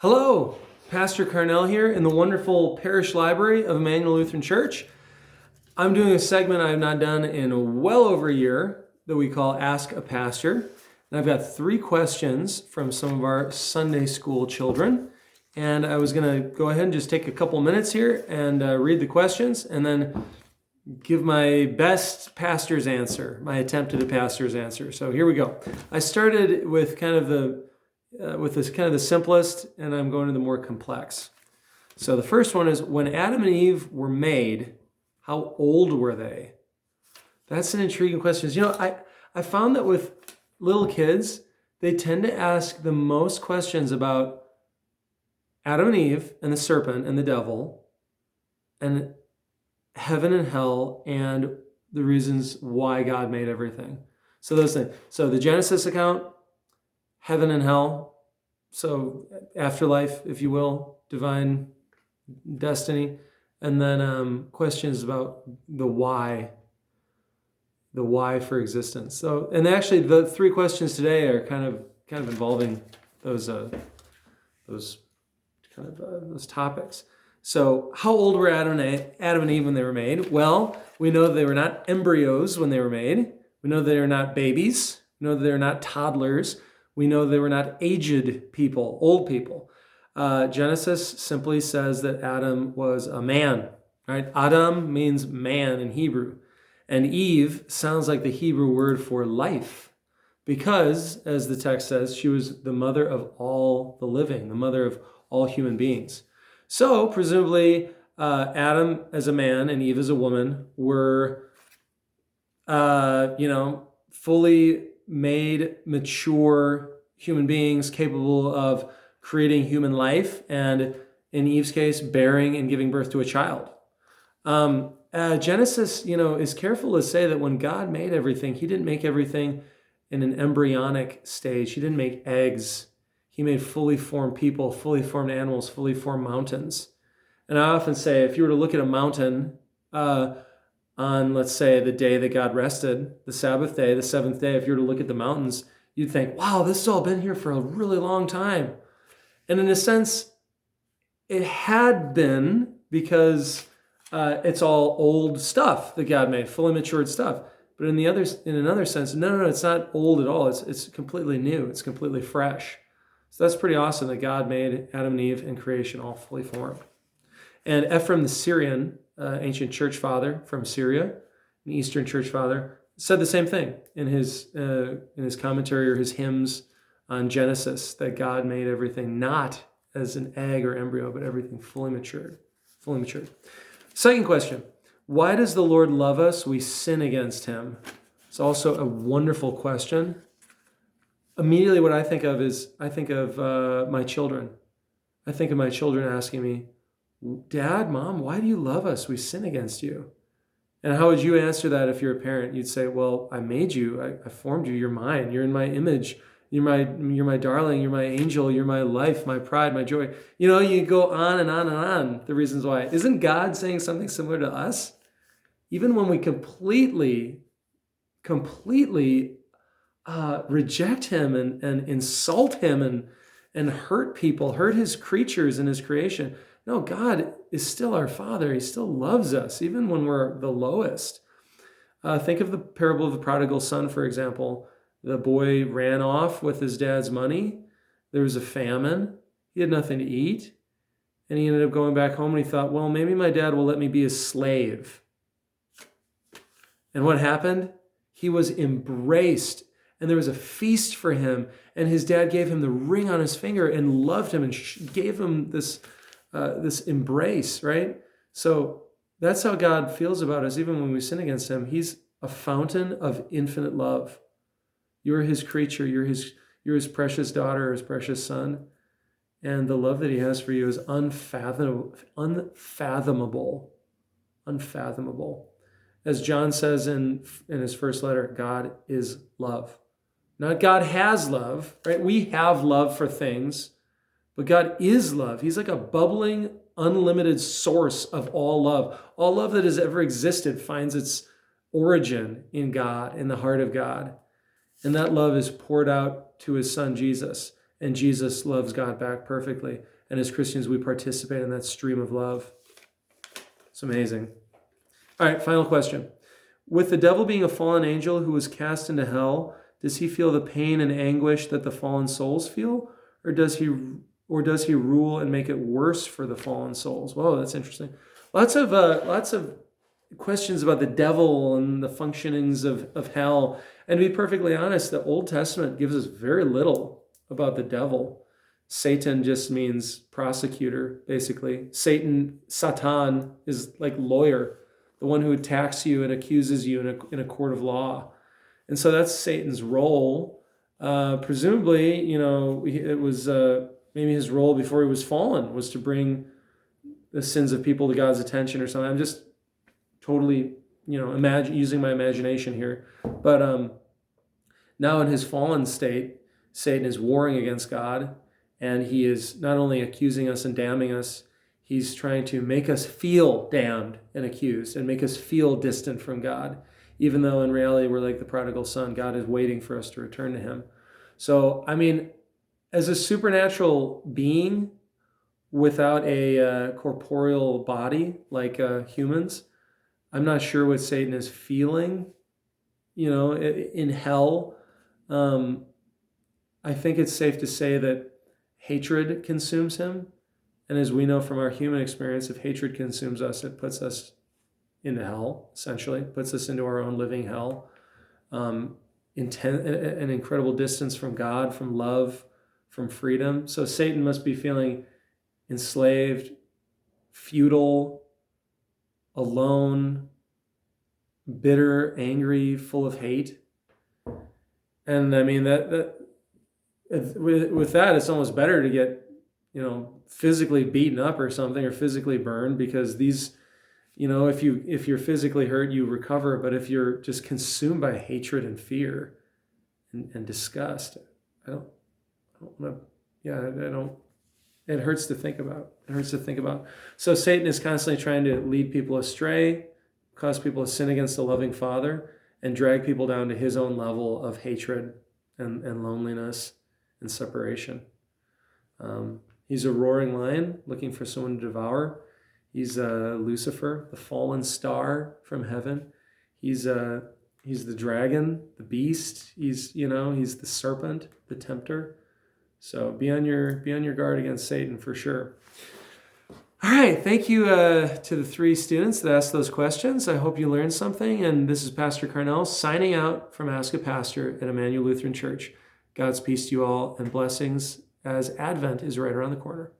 Hello, Pastor Carnell here in the wonderful parish library of Emmanuel Lutheran Church. I'm doing a segment I have not done in well over a year that we call Ask a Pastor. And I've got 3 questions from some of our Sunday school children. And I was going to go ahead and just take a couple minutes here and read the questions and then give my best pastor's answer, my attempt at a pastor's answer. So here we go. I started with the simplest, and I'm going to the more complex. So the first one is, when Adam and Eve were made, how old were they? That's an intriguing question. I found that with little kids, they tend to ask the most questions about Adam and Eve and the serpent and the devil and heaven and hell and the reasons why God made everything. So those things. So the Genesis account, heaven and hell, so afterlife, if you will, divine destiny, and then questions about the why for existence. So, and actually, the 3 questions today are kind of involving those topics. So, how old were Adam and Eve when they were made? Well, we know they were not embryos when they were made. We know they were not babies. We know they were not toddlers. We know they were not aged people, old people. Genesis simply says that Adam was a man, right? Adam means man in Hebrew. And Eve sounds like the Hebrew word for life, because, as the text says, she was the mother of all the living, the mother of all human beings. So, presumably, Adam as a man and Eve as a woman were, fully made, mature human beings capable of creating human life, and in Eve's case, bearing and giving birth to a child. Genesis, is careful to say that when God made everything, he didn't make everything in an embryonic stage. He didn't make eggs. He made fully formed people, fully formed animals, fully formed mountains. And I often say, if you were to look at a mountain on, let's say, the day that God rested, the Sabbath day, the 7th day, if you were to look at the mountains, you'd think, wow, this has all been here for a really long time. And in a sense, it had been, because it's all old stuff that God made, fully matured stuff. But in another sense, no, it's not old at all. It's completely new. It's completely fresh. So that's pretty awesome that God made Adam and Eve and creation all fully formed. And Ephraim the Syrian, ancient church father from Syria, an Eastern church father, said the same thing in his commentary or his hymns on Genesis, that God made everything not as an egg or embryo, but everything fully matured. Second question, why does the Lord love us? We sin against him. It's also a wonderful question. Immediately what I think of my children. I think of my children asking me, Dad, Mom, why do you love us? We sin against you. And how would you answer that if you're a parent? You'd say, well, I made you. I formed you. You're mine. You're in my image. You're my darling. You're my angel. You're my life, my pride, my joy. You go on and on and on, the reasons why. Isn't God saying something similar to us? Even when we completely reject him and insult him and hurt people, hurt his creatures and his creation. No, God is still our Father. He still loves us, even when we're the lowest. Think of the parable of the prodigal son, for example. The boy ran off with his dad's money. There was a famine. He had nothing to eat. And he ended up going back home, and he thought, well, maybe my dad will let me be a slave. And what happened? He was embraced, and there was a feast for him. And his dad gave him the ring on his finger and loved him and gave him this embrace, right? So that's how God feels about us, even when we sin against him. He's a fountain of infinite love. You're his creature. You're his precious daughter, his precious son. And the love that he has for you is unfathomable. As John says in his first letter, God is love. Not God has love, right? We have love for things, but God is love. He's like a bubbling, unlimited source of all love. All love that has ever existed finds its origin in God, in the heart of God. And that love is poured out to his son, Jesus. And Jesus loves God back perfectly. And as Christians, we participate in that stream of love. It's amazing. All right, final question. With the devil being a fallen angel who was cast into hell, does he feel the pain and anguish that the fallen souls feel? Or does he rule and make it worse for the fallen souls? Whoa, that's interesting. Lots of questions about the devil and the functionings of hell. And to be perfectly honest, the Old Testament gives us very little about the devil. Satan just means prosecutor, basically. Satan, is like lawyer, the one who attacks you and accuses you in a court of law. And so that's Satan's role. Presumably, it was maybe his role before he was fallen was to bring the sins of people to God's attention or something. I'm just totally, using my imagination here. But now in his fallen state, Satan is warring against God, and he is not only accusing us and damning us, he's trying to make us feel damned and accused and make us feel distant from God, even though in reality we're like the prodigal son. God is waiting for us to return to him. So, as a supernatural being without a corporeal body like humans, I'm not sure what Satan is feeling, in hell. I think it's safe to say that hatred consumes him. And as we know from our human experience, if hatred consumes us, it puts us into hell, essentially, puts us into our own living hell. An incredible distance from God, from love, from freedom. So Satan must be feeling enslaved, futile, alone, bitter, angry, full of hate. And with that, it's almost better to get, physically beaten up or something, or physically burned, because these, if you're physically hurt, you recover. But if you're just consumed by hatred and fear and disgust, it hurts to think about. So Satan is constantly trying to lead people astray, cause people to sin against the loving Father, and drag people down to his own level of hatred and loneliness and separation. He's a roaring lion looking for someone to devour. He's Lucifer, the fallen star from heaven. He's the dragon, the beast. He's the serpent, the tempter. So be on your guard against Satan for sure. All right, thank you to the three students that asked those questions. I hope you learned something. And this is Pastor Carnell signing out from Ask a Pastor at Emmanuel Lutheran Church. God's peace to you all and blessings as Advent is right around the corner.